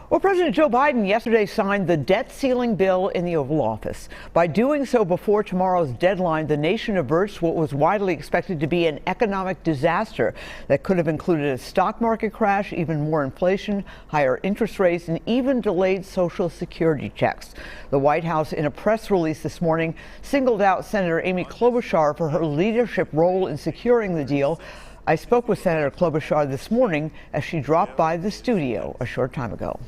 Well, President Joe Biden yesterday signed the debt ceiling bill in the Oval Office. By doing so before tomorrow's deadline, the nation averts what was widely expected to be an economic disaster that could have included a stock market crash, even more inflation, higher interest rates, and even delayed Social Security checks. The White House, in a press release this morning, singled out Senator Amy Klobuchar for her leadership role in securing the deal. I spoke with Senator Klobuchar this morning as she dropped by the studio a short time ago.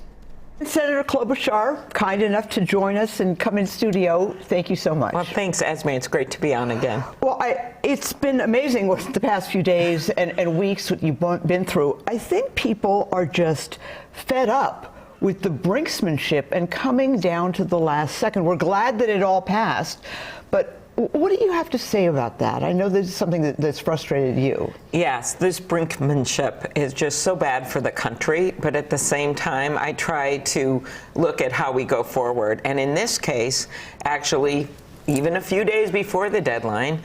Senator Klobuchar, kind enough to join us and come in studio. Thank you so much. Well, thanks, Esme. It's great to be on again. Well, it's been amazing with the past few days and weeks what you've been through. I think people are just fed up with the brinksmanship and coming down to the last second. We're glad that it all passed, but what do you have to say about that? I know this is something that's frustrated you. Yes, this brinkmanship is just so bad for the country, but at the same time, I try to look at how we go forward. And in this case, actually, even a few days before the deadline,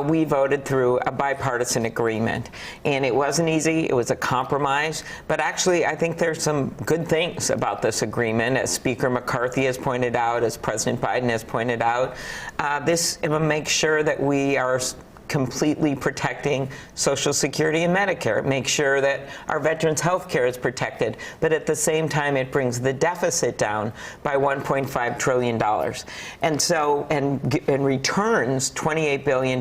we voted through a bipartisan agreement. And it wasn't easy. It was a compromise. But actually, I think there's some good things about this agreement. As Speaker McCarthy has pointed out, as President Biden has pointed out, this makes sure that we are completely protecting Social Security and Medicare. It makes sure that our veterans' health care is protected, but at the same time, it brings the deficit down by $1.5 trillion. And so, and returns $28 billion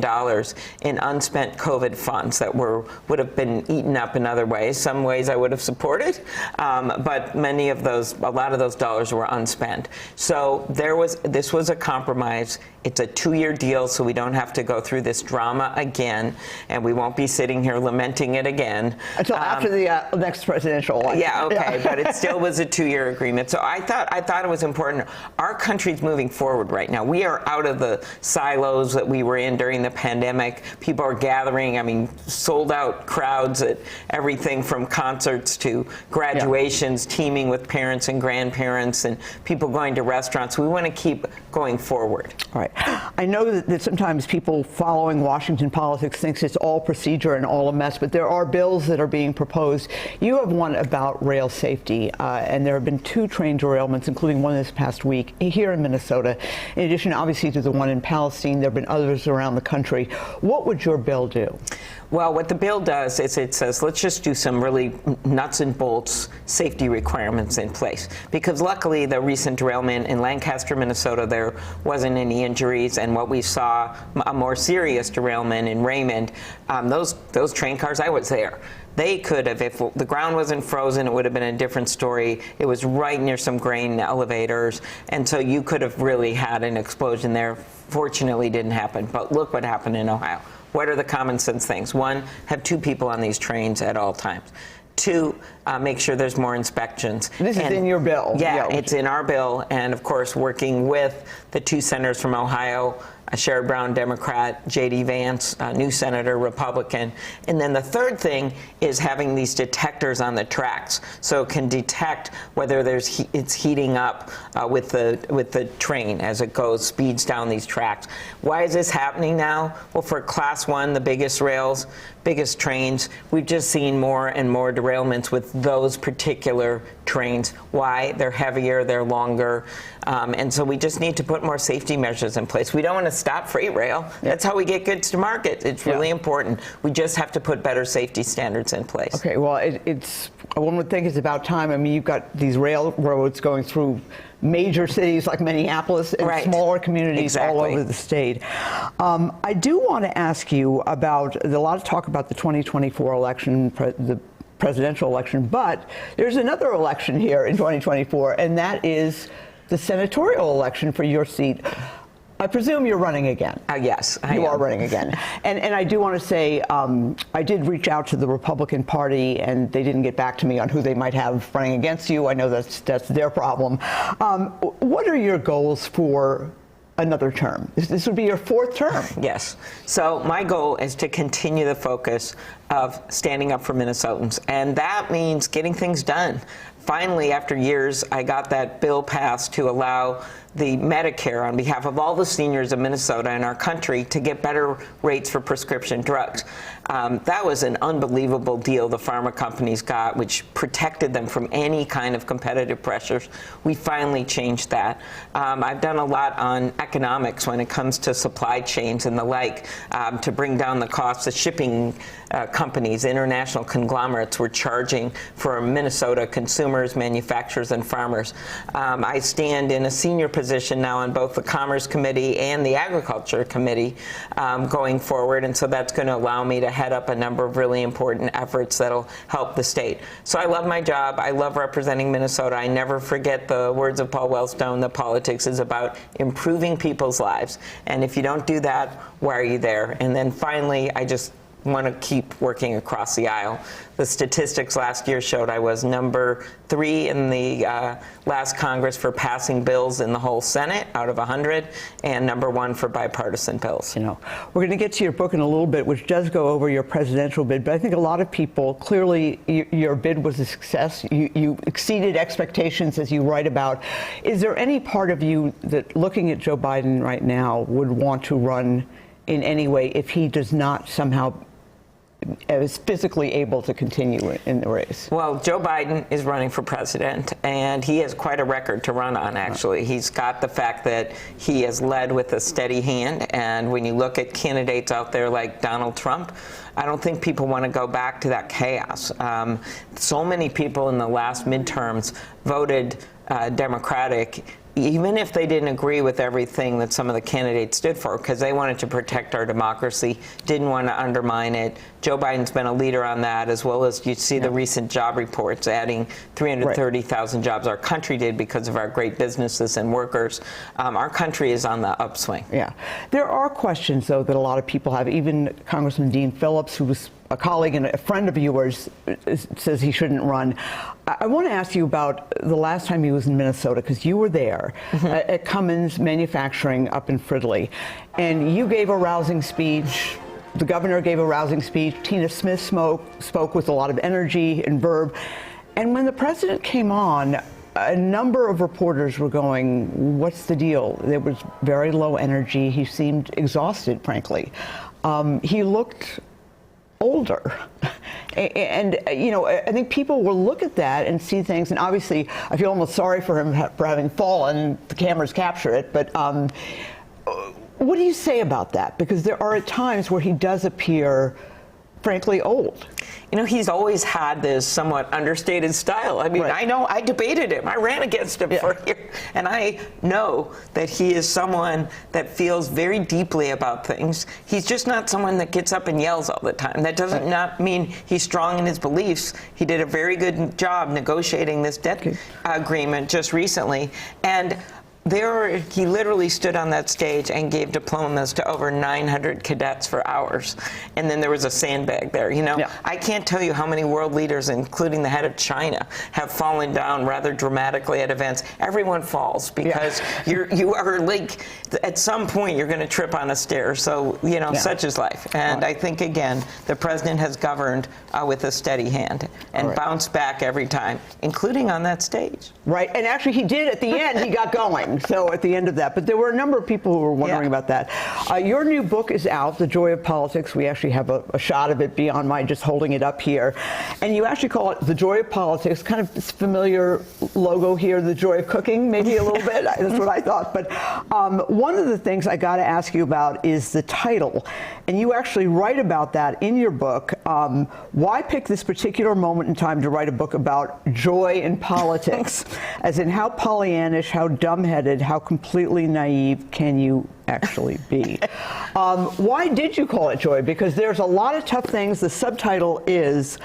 in unspent COVID funds that would have been eaten up in other ways. Some ways I would have supported, but a lot of those dollars were unspent. So this was a compromise. It's a 2-year deal, so we don't have to go through this drama again, and we won't be sitting here lamenting it again. Until after the next presidential election. Yeah, okay, but it still was a 2-year agreement. So I thought it was important. Our country's moving forward right now. We are out of the silos that we were in during the pandemic. People are gathering, sold out crowds at everything from concerts to graduations, teaming with parents and grandparents, and people going to restaurants. We want to keep going forward. All right. I know that sometimes people following Washington politics thinks it's all procedure and all a mess, but there are bills that are being proposed. You have one about rail safety, and there have been 2 train derailments, including one this past week here in Minnesota. In addition, obviously, to the one in Palestine, there have been others around the country. What would your bill do? Well, what the bill does is it says, let's just do some really nuts and bolts safety requirements in place. Because luckily, the recent derailment in Lancaster, Minnesota, there wasn't any injuries. And what we saw, a more serious derailment in Raymond, those train cars, I was there. They could have, if the ground wasn't frozen, it would have been a different story. It was right near some grain elevators. And so you could have really had an explosion there. Fortunately, didn't happen. But look what happened in Ohio. What are the common sense things? 1, have 2 people on these trains at all times. 2, make sure there's more inspections. This is in your bill. Yeah, it's in our bill. And of course, working with the 2 senators from Ohio, Sherrod Brown, Democrat, J.D. Vance, new senator, Republican. And then the third thing is having these detectors on the tracks, so it can detect whether it's heating up with the train as it speeds down these tracks. Why is this happening now? Well, for Class 1, the biggest rails, biggest trains, we've just seen more and more derailments with those particular trains. Why? They're heavier, they're longer, and so we just need to put more safety measures in place. We don't want to stop freight rail. That's how we get goods to market. It's really important. We just have to put better safety standards in place. Okay, well, one would think it's about time. You've got these railroads going through major cities like Minneapolis and smaller communities all over the state. I do want to ask you about, a lot of talk about the 2024 election, the presidential election, but there's another election here in 2024, and that is the senatorial election for your seat. I presume you're running again. Yes, I am. You are running again. And I do want to say, I did reach out to the Republican Party, and they didn't get back to me on who they might have running against you. I know that's their problem. What are your goals for another term? This would be your 4th term. Yes. So my goal is to continue the focus of standing up for Minnesotans, and that means getting things done. Finally, after years, I got that bill passed to allow the Medicare on behalf of all the seniors of Minnesota and our country to get better rates for prescription drugs. That was an unbelievable deal the pharma companies got, which protected them from any kind of competitive pressures. We finally changed that. I've done a lot on economics when it comes to supply chains and the like, to bring down the costs of shipping companies, international conglomerates were charging for Minnesota consumers, manufacturers, and farmers. I stand in a senior position now on both the Commerce Committee and the Agriculture Committee going forward, and so that's going to allow me to head up a number of really important efforts that'll help the state. So I love my job. I love representing Minnesota. I never forget the words of Paul Wellstone that politics is about improving people's lives. And if you don't do that, why are you there? And then finally, I just want to keep working across the aisle. The statistics last year showed I was number 3 in the last Congress for passing bills in the whole Senate out of 100, and number 1 for bipartisan bills. You know, we're going to get to your book in a little bit, which does go over your presidential bid, but I think a lot of people, clearly your bid was a success. You exceeded expectations, as you write about. Is there any part of you that, looking at Joe Biden right now, would want to run in any way if he does not somehow is physically able to continue in the race? Well, Joe Biden is running for president, and he has quite a record to run on, actually. He's got the fact that he has led with a steady hand, and when you look at candidates out there like Donald Trump, I don't think people want to go back to that chaos. So many people in the last midterms voted Democratic, even if they didn't agree with everything that some of the candidates stood for, because they wanted to protect our democracy, didn't want to undermine it. Joe Biden's been a leader on that, as well as you see the recent job reports adding 330,000 jobs. Our country did because of our great businesses and workers. Our country is on the upswing. Yeah. There are questions, though, that a lot of people have. Even Congressman Dean Phillips, who was a colleague and a friend of yours, says he shouldn't run. I want to ask you about the last time he was in Minnesota, because you were there at Cummins Manufacturing up in Fridley, and you gave a rousing speech. The governor gave a rousing speech. Tina Smith spoke with a lot of energy and verve. And when the president came on, a number of reporters were going, what's the deal? There was very low energy. He seemed exhausted, frankly. He looked older. And, you know, I think people will look at that and see things, and obviously I feel almost sorry for him for having fallen. The cameras capture it, but what do you say about that? Because there are times where he does appear, frankly, old. You know, he's always had this somewhat understated style. I mean, I know I debated him. I ran against him for a year. And I know that he is someone that feels very deeply about things. He's just not someone that gets up and yells all the time. That doesn't not mean he's strong in his beliefs. He did a very good job negotiating this debt agreement just recently. And he literally stood on that stage and gave diplomas to over 900 cadets for hours. And then there was a sandbag there. You know, I can't tell you how many world leaders, including the head of China, have fallen down rather dramatically at events. Everyone falls because you are like, at some point you're going to trip on a stair. So, you know, such is life. And I think, again, the president has governed with a steady hand and bounced back every time, including on that stage. Right. And actually he did at the end. He got going. So at the end of that, but there were a number of people who were wondering about that. Your new book is out, The Joy of Politics. We actually have a shot of it beyond my just holding it up here. And you actually call it The Joy of Politics, kind of this familiar logo here, The Joy of Cooking, maybe a little bit. That's what I thought. But one of the things I got to ask you about is the title. And you actually write about that in your book. Why pick this particular moment in time to write a book about joy in politics? As in how Pollyannish, how dumbheaded, how completely naive can you actually be? Why did you call it joy? Because there's a lot of tough things. The subtitle is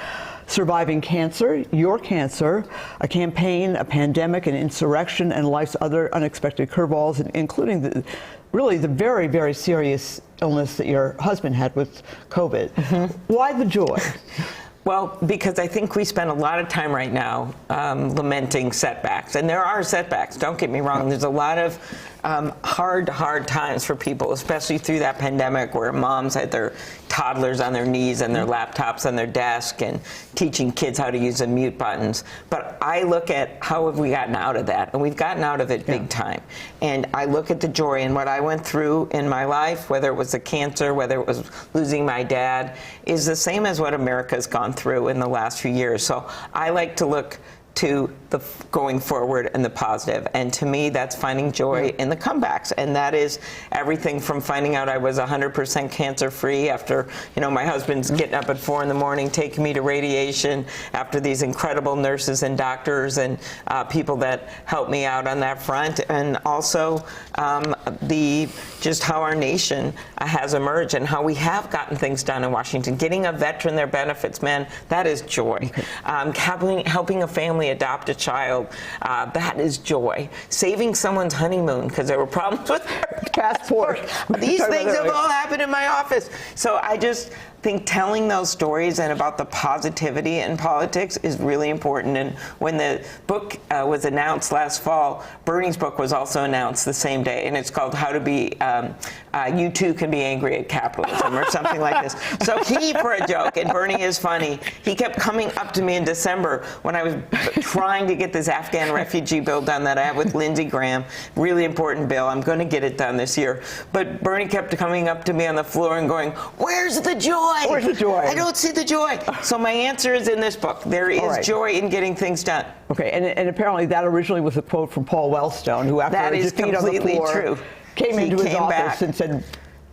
Surviving Cancer, Your Cancer, a campaign, a pandemic, an insurrection, and life's other unexpected curveballs, including the very, very serious illness that your husband had with COVID. Why the joy? Well, because I think we spend a lot of time right now lamenting setbacks. And there are setbacks, don't get me wrong. There's a lot of hard times for people, especially through that pandemic where moms had their toddlers on their knees and their laptops on their desk and teaching kids how to use the mute buttons. But I look at how have we gotten out of that, and we've gotten out of it big time. And I look at the joy in what I went through in my life, whether it was the cancer, whether it was losing my dad, is the same as what America's gone through in the last few years. So I like to look to the going forward and the positive. And to me, that's finding joy in the comebacks. And that is everything from finding out I was 100% cancer-free after, my husband's getting up at 4 in the morning, taking me to radiation, after these incredible nurses and doctors and people that helped me out on that front. And also just how our nation has emerged and how we have gotten things done in Washington. Getting a veteran their benefits, man, that is joy. Helping a family adopt a child, that is joy. Saving someone's honeymoon because there were problems with their passport. These things have all happened in my office. So I just think telling those stories and about the positivity in politics is really important. And when the book was announced last fall, Bernie's book was also announced the same day, and it's called How to Be, You Too Can Be Angry at Capitalism, or something like this. So he, for a joke, and Bernie is funny, he kept coming up to me in December when I was trying to get this Afghan refugee bill done that I have with Lindsey Graham, really important bill. I'm going to get it done this year. But Bernie kept coming up to me on the floor and going, "Where's the joy? Where's the joy? I don't see the joy." So my answer is in this book. There is joy in getting things done. Okay, and apparently that originally was a quote from Paul Wellstone, who after a defeat on the floor came into his office and said,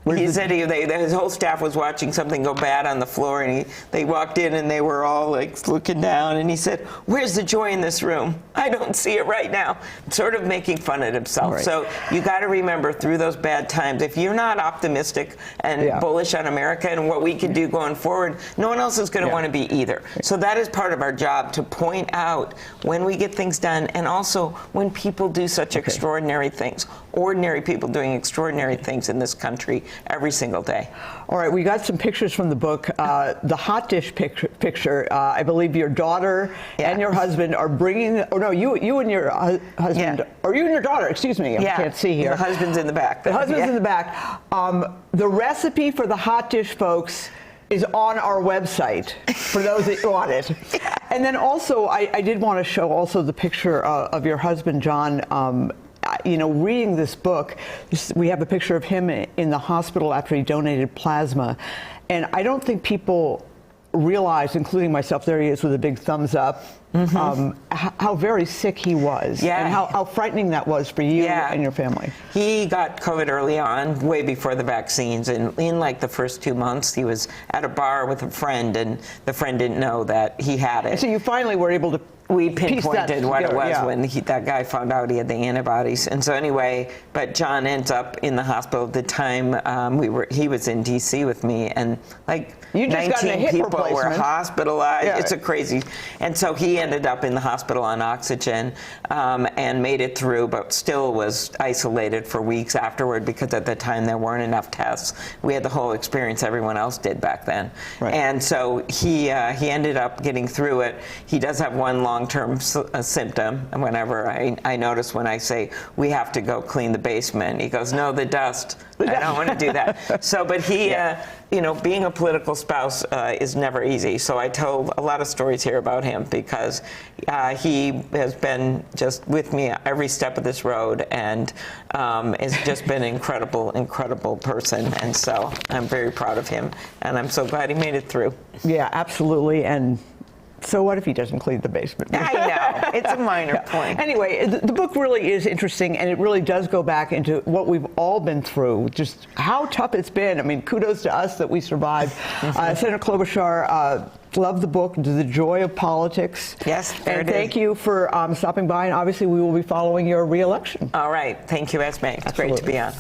he said his whole staff was watching something go bad on the floor, and they walked in and they were all like looking down, and he said, "Where's the joy in this room? I don't see it right now." Sort of making fun of himself. Right. So you got to remember through those bad times, if you're not optimistic and bullish on America and what we can do going forward, no one else is going to want to be either. So that is part of our job, to point out when we get things done, and also when people do such extraordinary things. Ordinary people doing extraordinary things in this country every single day. All right, we got some pictures from the book. The hot dish picture, I believe your daughter and your husband are bringing, you and your husband, or you and your daughter, excuse me, I can't see here. The husband's in the back. The husband's in the back. The recipe for the hot dish, folks, is on our website for those that want it. And then also, I did want to show also the picture of your husband, John. Reading this book, we have a picture of him in the hospital after he donated plasma. And I don't think people realize, including myself, there he is with a big thumbs up, how very sick he was. And how frightening that was for you and your family. He got COVID early on, way before the vaccines. And in like the first 2 months, he was at a bar with a friend, and the friend didn't know that he had it. And so you finally were able to we pinpointed what it was when that guy found out he had the antibodies. And so anyway, but John ends up in the hospital at the time he was in D.C. with me, and like 19 people were hospitalized. It's a crazy. And so he ended up in the hospital on oxygen and made it through, but still was isolated for weeks afterward because at the time there weren't enough tests. We had the whole experience everyone else did back then. And so he ended up getting through it. He does have one long-term symptom. And whenever I notice when I say, "We have to go clean the basement," he goes, "No, the dust. I don't want to do that." So, but he, being a political spouse is never easy. So I told a lot of stories here about him because he has been just with me every step of this road, and has just been an incredible person. And so I'm very proud of him, and I'm so glad he made it through. Yeah, absolutely. And so what if he doesn't clean the basement? I know. It's a minor point. Anyway, the book really is interesting, and it really does go back into what we've all been through, just how tough it's been. I mean, kudos to us that we survived. Senator Klobuchar, love the book, The Joy of Politics. Yes, and thank you for stopping by, and obviously we will be following your re-election. All right. Thank you, Esme. It's great to be on.